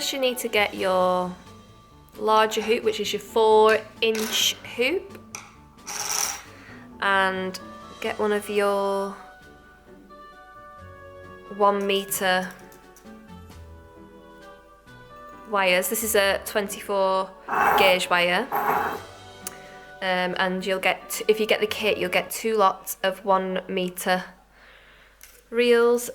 first you need to get your larger hoop, which is your 4-inch hoop, and get one of your 1 meter wires. This is a 24 gauge wire, and you'll get, if you get the kit, you'll get 2 lots of 1 meter reels,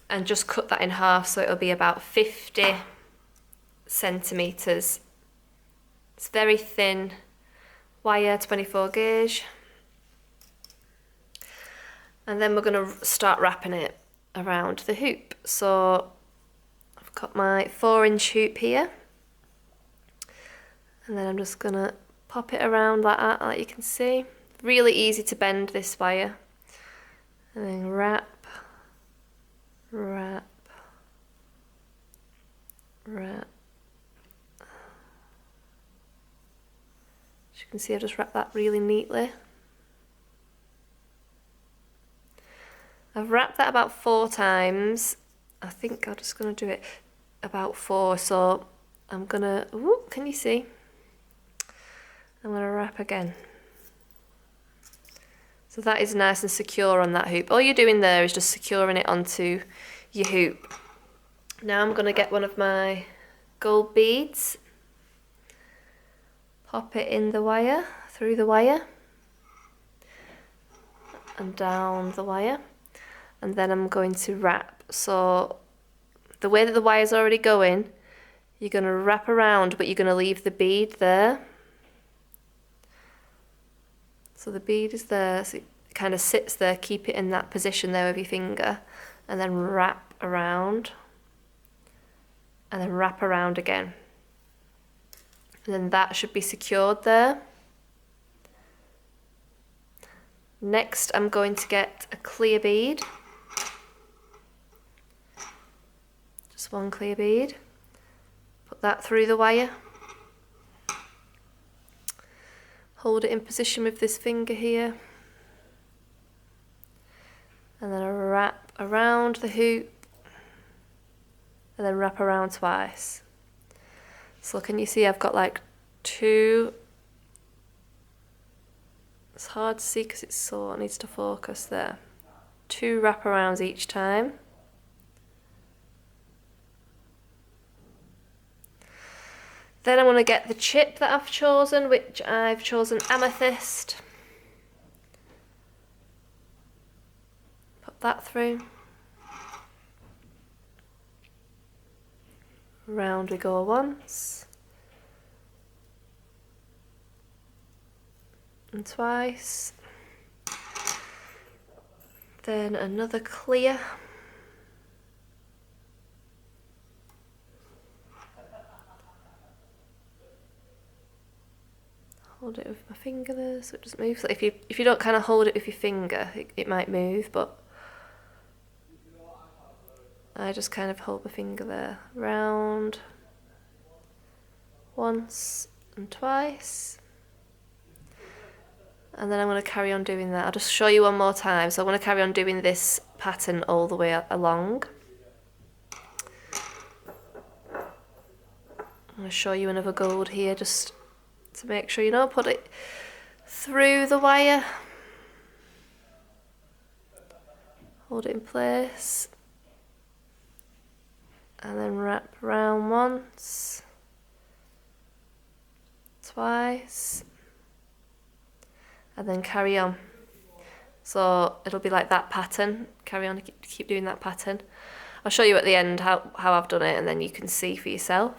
and just cut that in half so it'll be about 50 centimeters. It's very thin wire, 24 gauge. And then we're going to start wrapping it around the hoop. So I've got my 4-inch hoop here, and then I'm just going to pop it around like that, like you can see. Really easy to bend this wire. And then wrap, wrap, wrap. As you can see, I just wrap that really neatly. I've wrapped that about 4 times. I think I'm just going to do it about 4. So I'm going to, ooh, can you see? I'm going to wrap again. So that is nice and secure on that hoop. All you're doing there is just securing it onto your hoop. Now I'm going to get one of my gold beads, pop it in the wire, through the wire, and down the wire. And then I'm going to wrap. So the way that the wire's already going, you're going to wrap around, but you're going to leave the bead there. So the bead is there, so it kind of sits there, keep it in that position there with your finger, and then wrap around, and then wrap around again. And then that should be secured there. Next, I'm going to get a clear bead. Just 1 clear bead. Put that through the wire. Hold it in position with this finger here. And then I wrap around the hoop. And then wrap around twice. So can you see I've got like 2. It's hard to see because it's so, it needs to focus there. 2 wraparounds each time. Then I'm going to get the chip that I've chosen, which I've chosen amethyst. Put that through. Round we go once. And twice. Then another clear. Hold it with my finger there so it doesn't move. So if you don't kind of hold it with your finger, it might move, but I just kind of hold my finger there. Round once and twice. And then I'm going to carry on doing that. I'll just show you one more time. So I'm going to carry on doing this pattern all the way along. I'm going to show you another gold here just to make sure you know. Put it through the wire. Hold it in place. And then wrap around once. Twice. And then carry on. So it'll be like that pattern. Carry on, keep doing that pattern. I'll show you at the end how I've done it, and then you can see for yourself.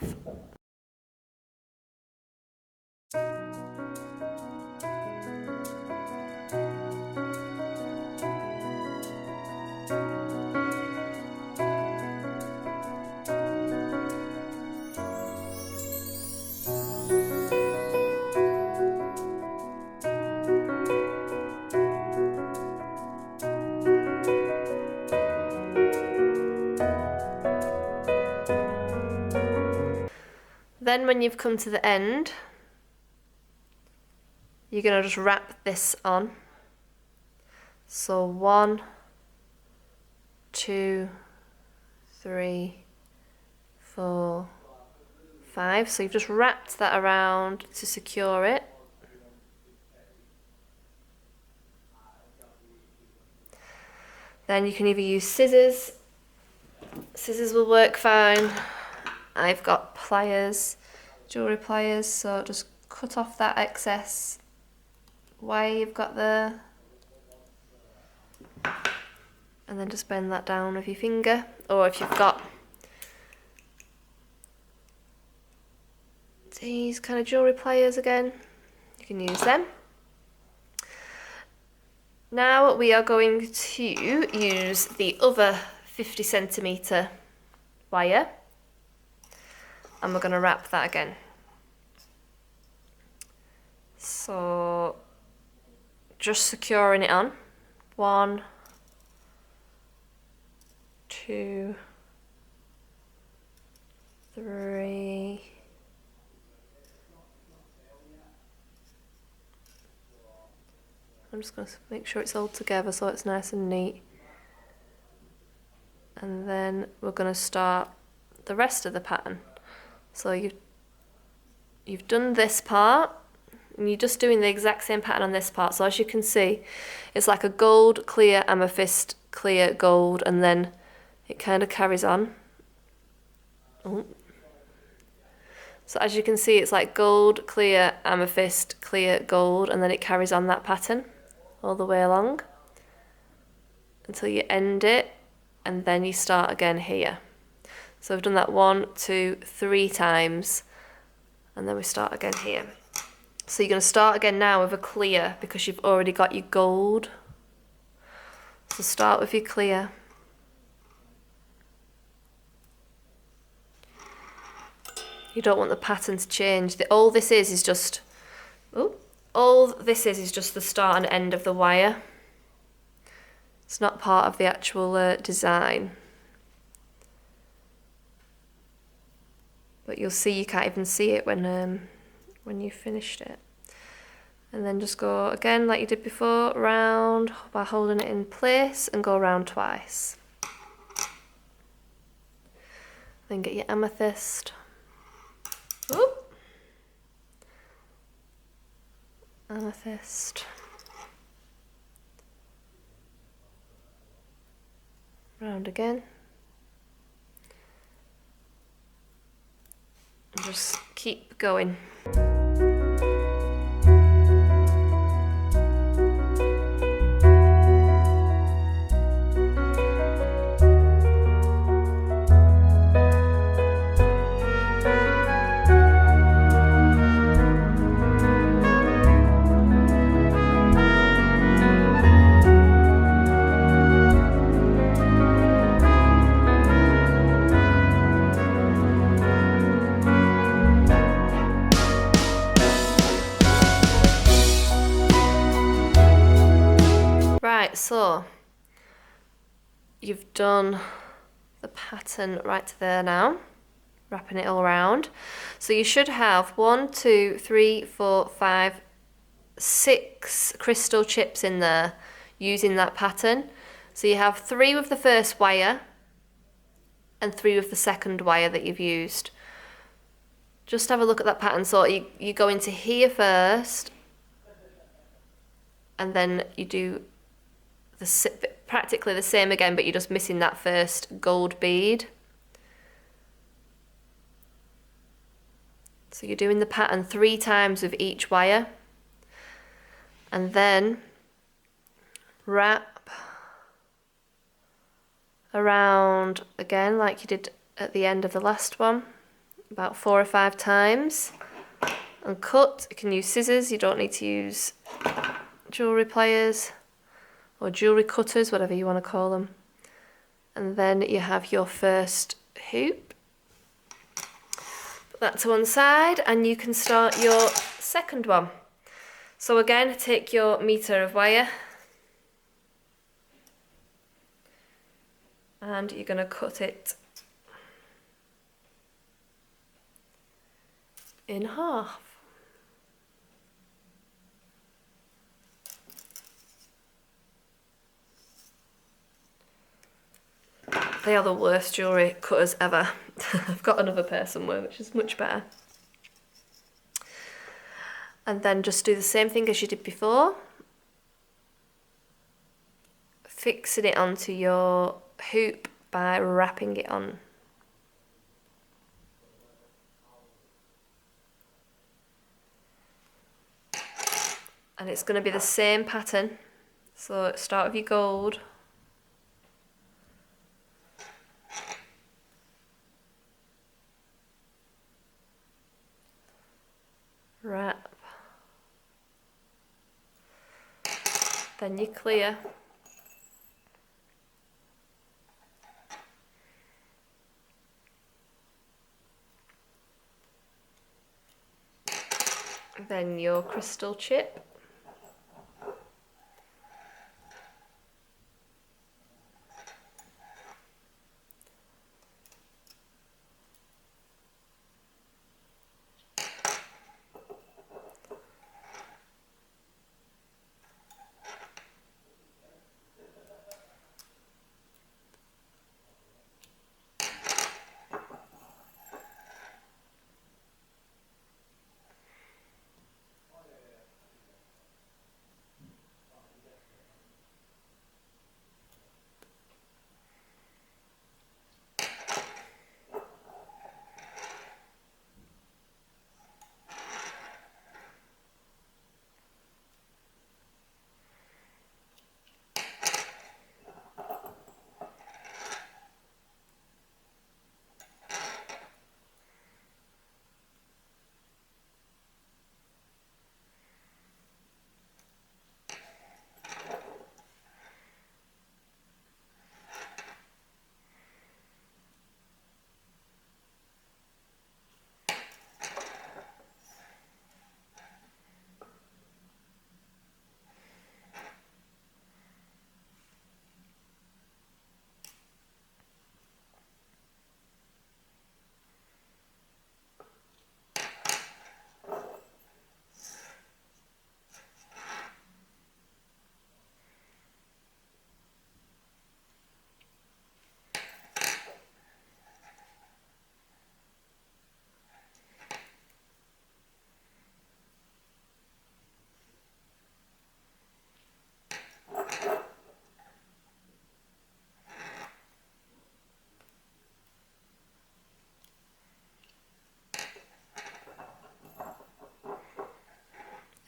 Then when you've come to the end, you're going to just wrap this on. So 1, 2, 3, 4, 5. So you've just wrapped that around to secure it. Then you can either use scissors. Scissors will work fine. I've got pliers, jewellery pliers, so just cut off that excess wire you've got there. And then just bend that down with your finger. Or if you've got these kind of jewellery pliers again, you can use them. Now we are going to use the other 50cm wire, and we're going to wrap that again. So just securing it on. 1, 2, 3. I'm just going to make sure it's all together so it's nice and neat. And then we're going to start the rest of the pattern. So you've done this part, and you're just doing the exact same pattern on this part. So as you can see, it's like a gold, clear, amethyst, clear, gold, and then it kind of carries on. Oh. So as you can see, it's like gold, clear, amethyst, clear, gold, and then it carries on that pattern all the way along until you end it, and then you start again here. So I've done that 1, 2, 3 times, and then we start again here. So you're going to start again now with a clear because you've already got your gold. So start with your clear. You don't want the pattern to change. All this is just the start and end of the wire. It's not part of the actual design. But you'll see you can't even see it when you've finished it. And then just go again like you did before, round by holding it in place, and go around twice. Then get your amethyst. Oop. Amethyst. Round again. And just keep going. Right, so you've done the pattern right to there now, wrapping it all around. So you should have 1, 2, 3, 4, 5, 6 crystal chips in there using that pattern. So you have 3 with the first wire and 3 with the second wire that you've used. Just have a look at that pattern. So you go into here first, and then you do practically the same again, but you're just missing that first gold bead. So you're doing the pattern 3 times with each wire, and then wrap around again like you did at the end of the last one, about 4 or 5 times, and cut. You can use scissors, you don't need to use jewellery pliers or jewellery cutters, whatever you want to call them. And then you have your first hoop. Put that to one side, and you can start your second one. So again, take your metre of wire, and you're going to cut it in half. They are the worst jewellery cutters ever. I've got another pair somewhere, which is much better. And then just do the same thing as you did before. Fixing it onto your hoop by wrapping it on. And it's going to be the same pattern. So start with your gold. Wrap. Then you clear. Then your crystal chip.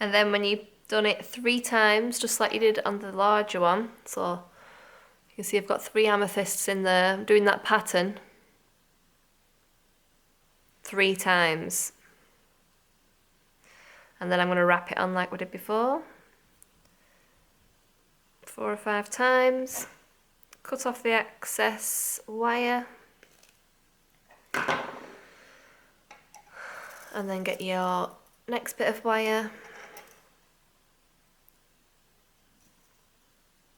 And then when you've done it 3 times, just like you did on the larger one, so you can see I've got 3 amethysts in there. I'm doing that pattern 3 times. And then I'm going to wrap it on like we did before. 4 or 5 times. Cut off the excess wire. And then get your next bit of wire.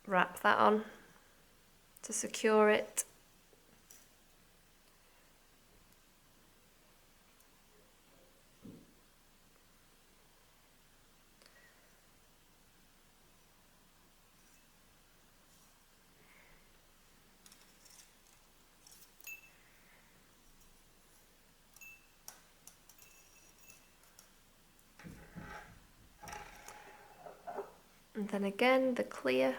Wrap that on to secure it. And then again the clear.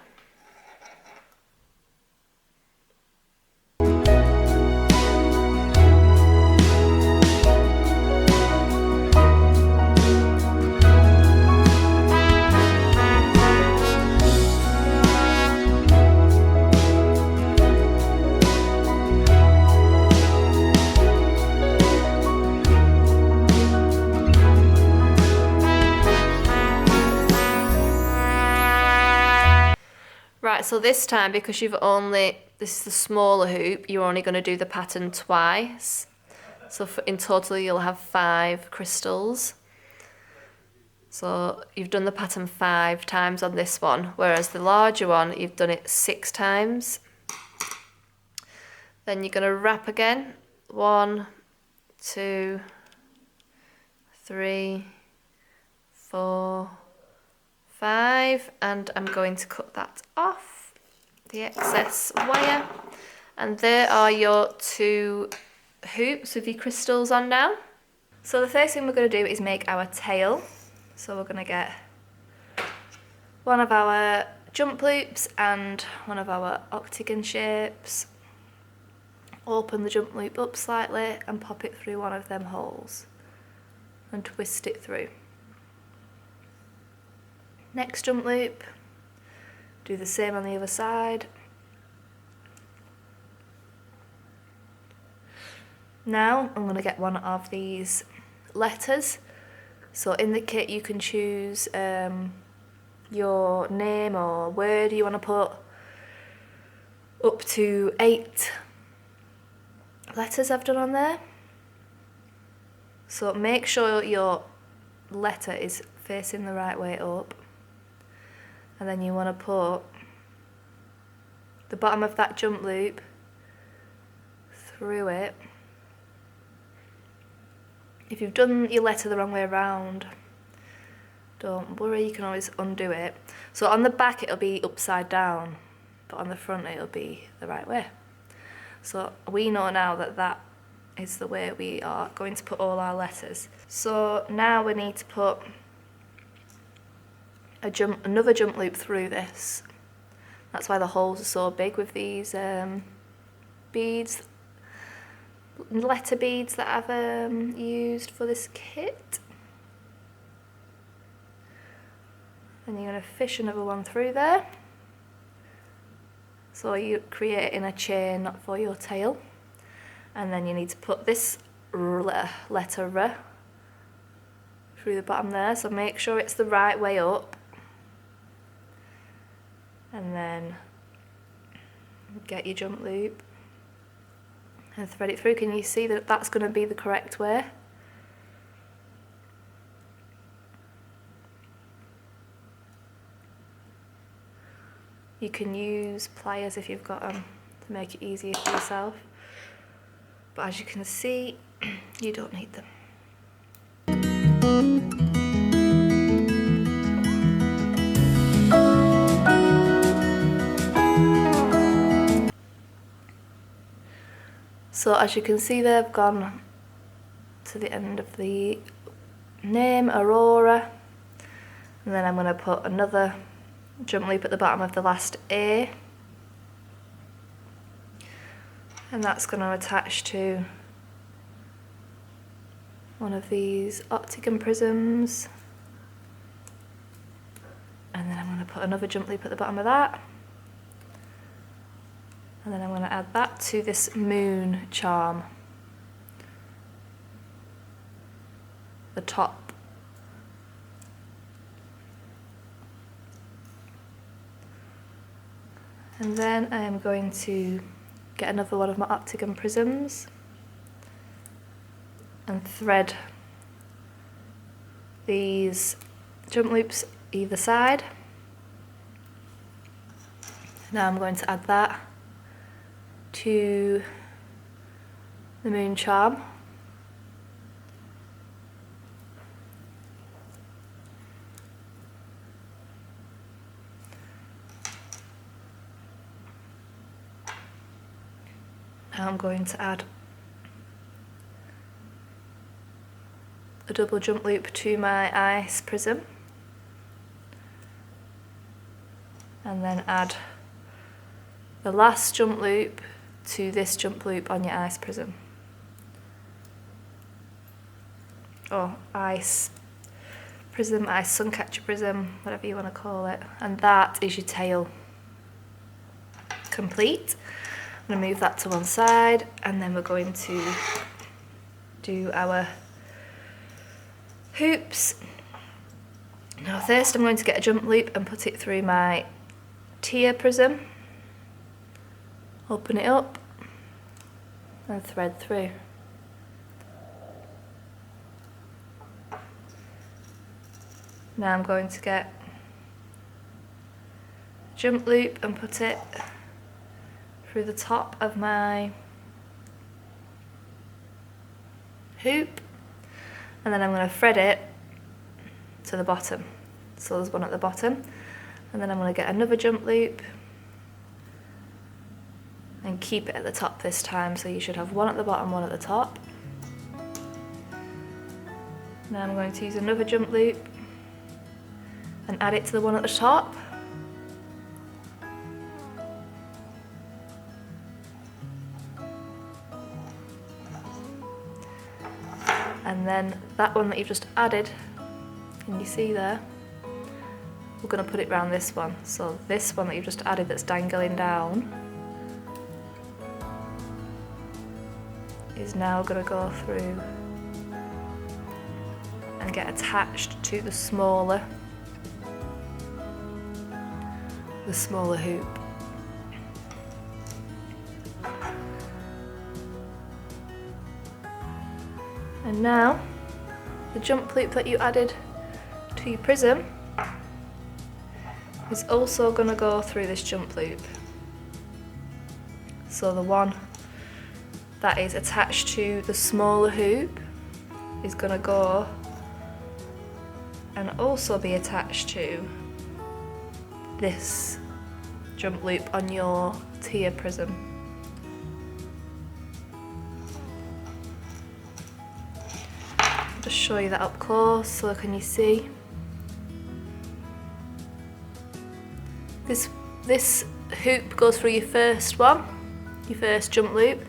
Right, so this time, because this is the smaller hoop, you're only going to do the pattern twice. So in total you'll have 5 crystals. So you've done the pattern 5 times on this one, whereas the larger one, you've done it 6 times. Then you're going to wrap again. 1, 2, 3, 4, 5, and I'm going to cut that off, the excess wire, And there are your 2 hoops with your crystals on now. So the first thing we're going to do is make our tail. So we're going to get one of our jump loops and one of our octagon shapes. Open the jump loop up slightly and pop it through one of them holes and twist it through. Next jump loop, do the same on the other side. Now I'm going to get one of these letters. So in the kit you can choose your name or word you want to put, up to 8 letters I've done on there. So make sure your letter is facing the right way up, and then you want to put the bottom of that jump loop through it. If you've done your letter the wrong way around, don't worry, you can always undo it. So on the back it'll be upside down, but on the front it'll be the right way. So we know now that that is the way we are going to put all our letters. So now we need to put another jump loop through this. That's why the holes are so big with these beads, letter beads that I've used for this kit. And you're going to fish another one through there. So you're creating a chain for your tail. And then you need to put this letter R through the bottom there. So make sure it's the right way up. And then get your jump loop and thread it through. Can you see that that's going to be the correct way? You can use pliers if you've got them to make it easier for yourself. But as you can see, you don't need them. So as you can see there, I've gone to the end of the name, Aurora, and then I'm going to put another jump loop at the bottom of the last A, and that's going to attach to one of these octagon prisms, and then I'm going to put another jump loop at the bottom of that, and then I'm going to add that to this moon charm, the top. And then I am going to get another one of my octagon prisms and thread these jump loops either side. Now I'm going to add that to the moon charm. Now I'm going to add a double jump loop to my ice prism, and then add the last jump loop to this jump loop on your ice prism, or ice prism, ice suncatcher prism, whatever you want to call it. And that is your tail complete. I'm going to move that to one side, and then we're going to do our hoops. Now first I'm going to get a jump loop and put it through my tear prism, open it up and thread through. Now I'm going to get a jump loop and put it through the top of my hoop, and then I'm going to thread it to the bottom. So there's one at the bottom, and then I'm going to get another jump loop and keep it at the top this time. So you should have one at the bottom, one at the top. Now I'm going to use another jump loop and add it to the one at the top. And then that one that you've just added, can you see there? We're going to put it around this one. So this one that you've just added that's dangling down is now going to go through and get attached to the smaller hoop. And now the jump loop that you added to your prism is also going to go through this jump loop. So the one that is attached to the smaller hoop is going to go and also be attached to this jump loop on your tier prism. Just show you that up close, so can you see? This hoop goes through your first one, your first jump loop.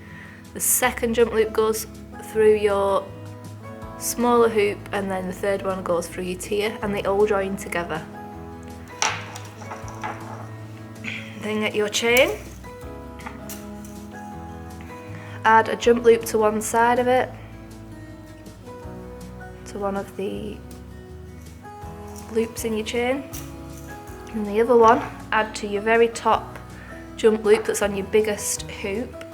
The second jump loop goes through your smaller hoop, and then the third one goes through your tier, and they all join together. Then get your chain, add a jump loop to one side of it, to one of the loops in your chain, and the other one add to your very top jump loop that's on your biggest hoop.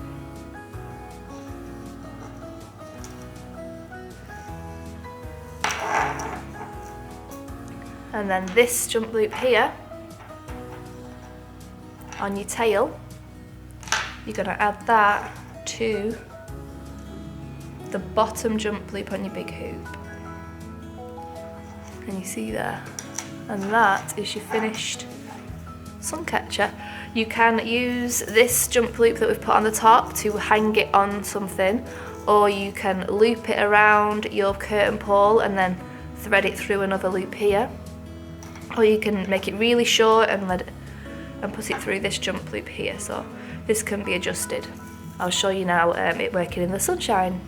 And then this jump loop here on your tail, you're going to add that to the bottom jump loop on your big hoop. Can you see there? And that is your finished suncatcher. You can use this jump loop that we've put on the top to hang it on something, or you can loop it around your curtain pole and then thread it through another loop here, or you can make it really short and put it through this jump loop here. So this can be adjusted. I'll show you now it working in the sunshine.